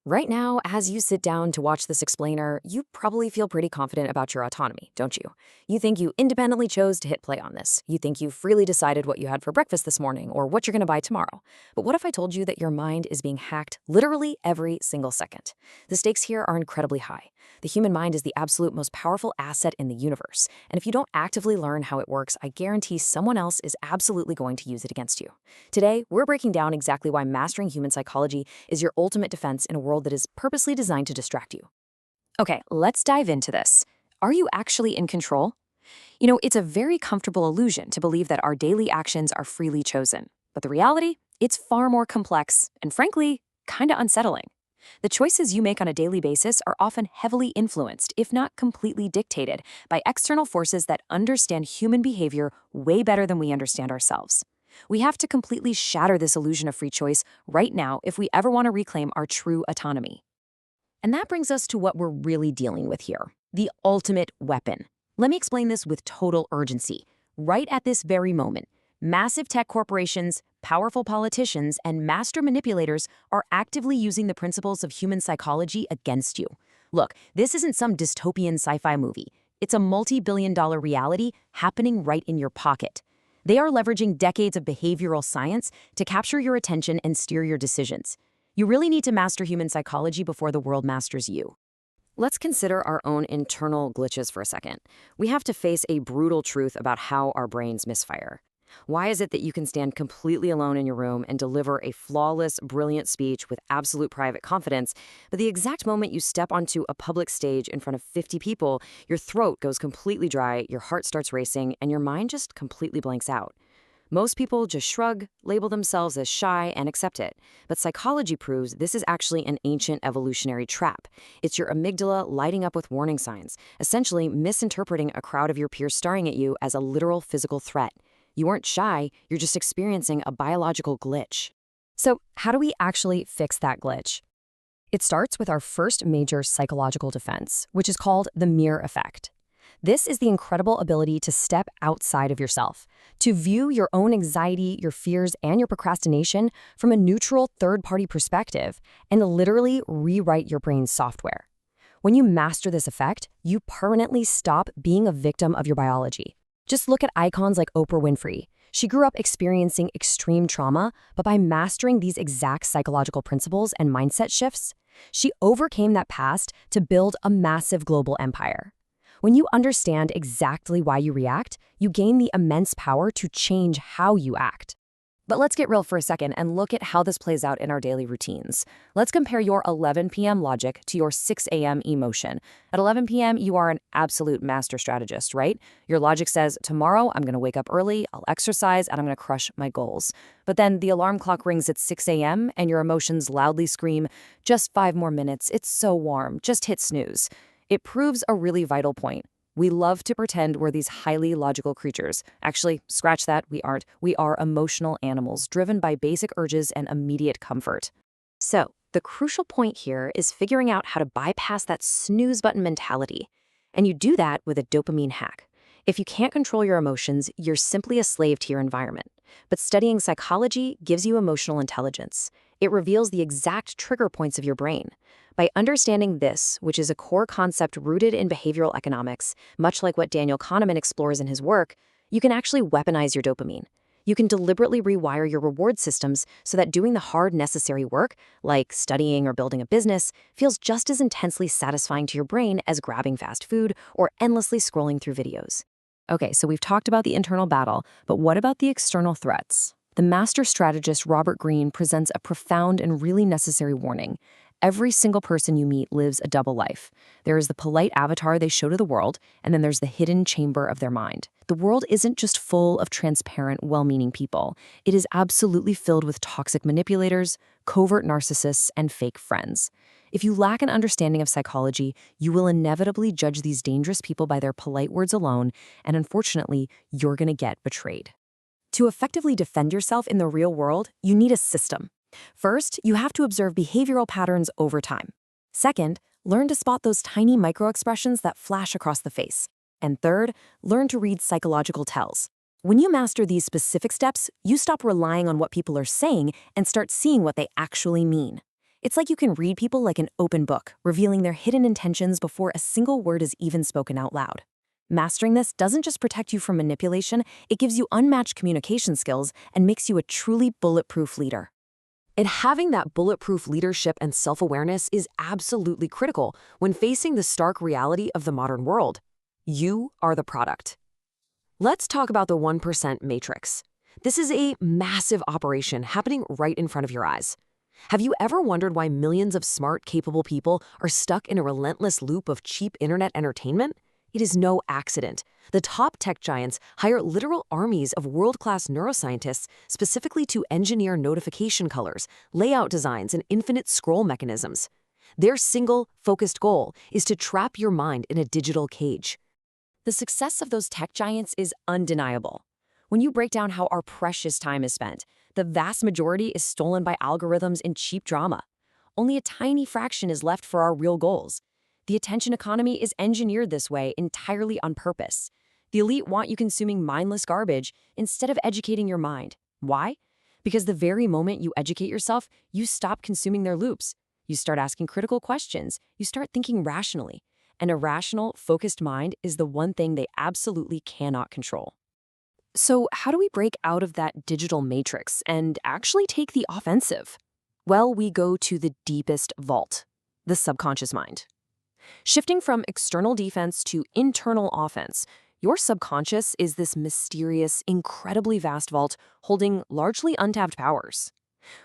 Right now, as you sit down to watch this explainer, you probably feel pretty confident about your autonomy, don't you? You think you independently chose to hit play on this. You think you freely decided what you had for breakfast this morning or what you're going to buy tomorrow. But what if I told you that your mind is being hacked literally every single second? The stakes here are incredibly high. The human mind is the absolute most powerful asset in the universe. And if you don't actively learn how it works, I guarantee someone else is absolutely going to use it against you. Today, we're breaking down exactly why mastering human psychology is your ultimate defense in a world that is purposely designed to distract you. Okay, let's dive into this. Are you actually in control? It's a very comfortable illusion to believe that our daily actions are freely chosen. But the reality? It's far more complex and, frankly, kind of unsettling. The choices you make on a daily basis are often heavily influenced, if not completely dictated, by external forces that understand human behavior way better than we understand ourselves. We have to completely shatter this illusion of free choice right now if we ever want to reclaim our true autonomy. And that brings us to what we're really dealing with here, the ultimate weapon. Let me explain this with total urgency. Right at this very moment, massive tech corporations, powerful politicians, and master manipulators are actively using the principles of human psychology against you. Look, this isn't some dystopian sci-fi movie. It's a multi-billion-dollar reality happening right in your pocket. They are leveraging decades of behavioral science to capture your attention and steer your decisions. You really need to master human psychology before the world masters you. Let's consider our own internal glitches for a second. We have to face a brutal truth about how our brains misfire. Why is it that you can stand completely alone in your room and deliver a flawless, brilliant speech with absolute private confidence, but the exact moment you step onto a public stage in front of 50 people, your throat goes completely dry, your heart starts racing, and your mind just completely blanks out? Most people just shrug, label themselves as shy, and accept it. But psychology proves this is actually an ancient evolutionary trap. It's your amygdala lighting up with warning signs, essentially misinterpreting a crowd of your peers staring at you as a literal physical threat. You aren't shy, you're just experiencing a biological glitch. So, how do we actually fix that glitch? It starts with our first major psychological defense, which is called the mirror effect. This is the incredible ability to step outside of yourself, to view your own anxiety, your fears, and your procrastination from a neutral third-party perspective and literally rewrite your brain's software. When you master this effect, you permanently stop being a victim of your biology. Just look at icons like Oprah Winfrey. She grew up experiencing extreme trauma, but by mastering these exact psychological principles and mindset shifts, she overcame that past to build a massive global empire. When you understand exactly why you react, you gain the immense power to change how you act. But let's get real for a second and look at how this plays out in our daily routines. Let's compare your 11 p.m. logic to your 6 a.m. emotion. At 11 p.m., you are an absolute master strategist, right? Your logic says, tomorrow I'm going to wake up early, I'll exercise, and I'm going to crush my goals. But then the alarm clock rings at 6 a.m. and your emotions loudly scream, just 5 more minutes, it's so warm, just hit snooze. It proves a really vital point. We love to pretend we're these highly logical creatures. Actually, scratch that, we aren't. We are emotional animals driven by basic urges and immediate comfort. So, the crucial point here is figuring out how to bypass that snooze button mentality. And you do that with a dopamine hack. If you can't control your emotions, you're simply a slave to your environment. But studying psychology gives you emotional intelligence. It reveals the exact trigger points of your brain. By understanding this, which is a core concept rooted in behavioral economics, much like what Daniel Kahneman explores in his work, you can actually weaponize your dopamine. You can deliberately rewire your reward systems so that doing the hard, necessary work, like studying or building a business, feels just as intensely satisfying to your brain as grabbing fast food or endlessly scrolling through videos. Okay, so we've talked about the internal battle, but what about the external threats? The master strategist Robert Greene presents a profound and really necessary warning. Every single person you meet lives a double life. There is the polite avatar they show to the world, and then there's the hidden chamber of their mind. The world isn't just full of transparent, well-meaning people. It is absolutely filled with toxic manipulators, covert narcissists, and fake friends. If you lack an understanding of psychology, you will inevitably judge these dangerous people by their polite words alone, and unfortunately, you're going to get betrayed. To effectively defend yourself in the real world, you need a system. First, you have to observe behavioral patterns over time. Second, learn to spot those tiny microexpressions that flash across the face. And third, learn to read psychological tells. When you master these specific steps, you stop relying on what people are saying and start seeing what they actually mean. It's like you can read people like an open book, revealing their hidden intentions before a single word is even spoken out loud. Mastering this doesn't just protect you from manipulation, it gives you unmatched communication skills and makes you a truly bulletproof leader. And having that bulletproof leadership and self-awareness is absolutely critical when facing the stark reality of the modern world. You are the product. Let's talk about the 1% matrix. This is a massive operation happening right in front of your eyes. Have you ever wondered why millions of smart, capable people are stuck in a relentless loop of cheap internet entertainment? It is no accident. The top tech giants hire literal armies of world-class neuroscientists specifically to engineer notification colors, layout designs, and infinite scroll mechanisms. Their single, focused goal is to trap your mind in a digital cage. The success of those tech giants is undeniable. When you break down how our precious time is spent, the vast majority is stolen by algorithms and cheap drama. Only a tiny fraction is left for our real goals. The attention economy is engineered this way entirely on purpose. The elite want you consuming mindless garbage instead of educating your mind. Why? Because the very moment you educate yourself, you stop consuming their loops. You start asking critical questions. You start thinking rationally. And a rational, focused mind is the one thing they absolutely cannot control. So how do we break out of that digital matrix and actually take the offensive? Well, we go to the deepest vault, the subconscious mind. Shifting from external defense to internal offense, your subconscious is this mysterious, incredibly vast vault holding largely untapped powers.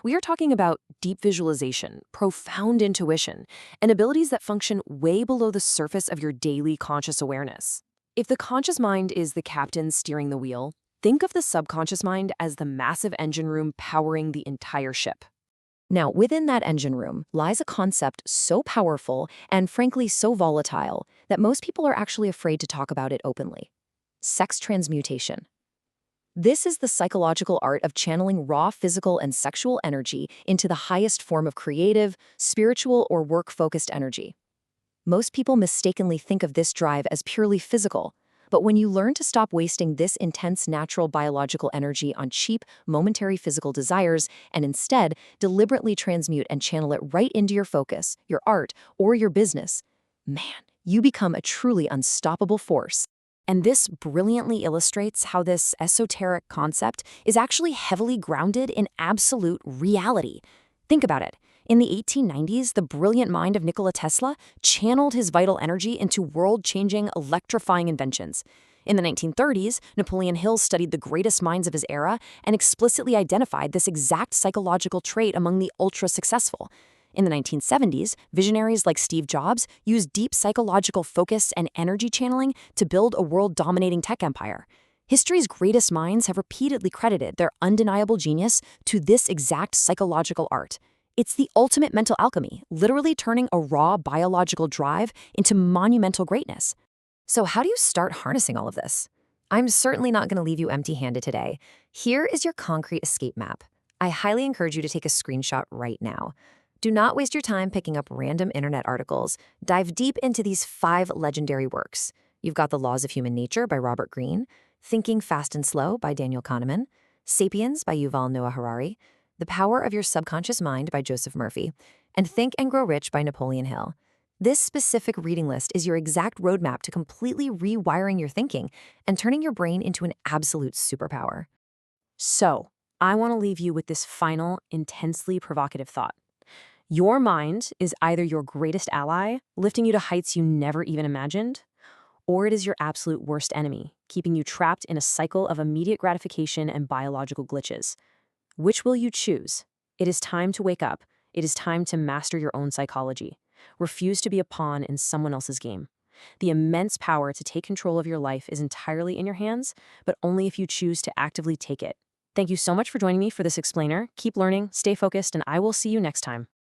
We are talking about deep visualization, profound intuition, and abilities that function way below the surface of your daily conscious awareness. If the conscious mind is the captain steering the wheel, think of the subconscious mind as the massive engine room powering the entire ship. Now, within that engine room lies a concept so powerful and frankly so volatile that most people are actually afraid to talk about it openly. Sex transmutation. This is the psychological art of channeling raw physical and sexual energy into the highest form of creative, spiritual, or work-focused energy. Most people mistakenly think of this drive as purely physical, but when you learn to stop wasting this intense natural biological energy on cheap, momentary physical desires and instead deliberately transmute and channel it right into your focus, your art, or your business, man, you become a truly unstoppable force. And this brilliantly illustrates how this esoteric concept is actually heavily grounded in absolute reality. Think about it. In the 1890s, the brilliant mind of Nikola Tesla channeled his vital energy into world-changing, electrifying inventions. In the 1930s, Napoleon Hill studied the greatest minds of his era and explicitly identified this exact psychological trait among the ultra-successful. In the 1970s, visionaries like Steve Jobs used deep psychological focus and energy channeling to build a world-dominating tech empire. History's greatest minds have repeatedly credited their undeniable genius to this exact psychological art. It's the ultimate mental alchemy, literally turning a raw biological drive into monumental greatness. So how do you start harnessing all of this? I'm certainly not going to leave you empty-handed today. Here is your concrete escape map. I highly encourage you to take a screenshot right now. Do not waste your time picking up random internet articles. Dive deep into these 5 legendary works. You've got The Laws of Human Nature by Robert Greene, Thinking Fast and Slow by Daniel Kahneman, Sapiens by Yuval Noah Harari, The Power of Your Subconscious Mind by Joseph Murphy, and Think and Grow Rich by Napoleon Hill. This specific reading list is your exact roadmap to completely rewiring your thinking and turning your brain into an absolute superpower. So, I want to leave you with this final, intensely provocative thought. Your mind is either your greatest ally, lifting you to heights you never even imagined, or it is your absolute worst enemy, keeping you trapped in a cycle of immediate gratification and biological glitches. Which will you choose? It is time to wake up. It is time to master your own psychology. Refuse to be a pawn in someone else's game. The immense power to take control of your life is entirely in your hands, but only if you choose to actively take it. Thank you so much for joining me for this explainer. Keep learning, stay focused, and I will see you next time.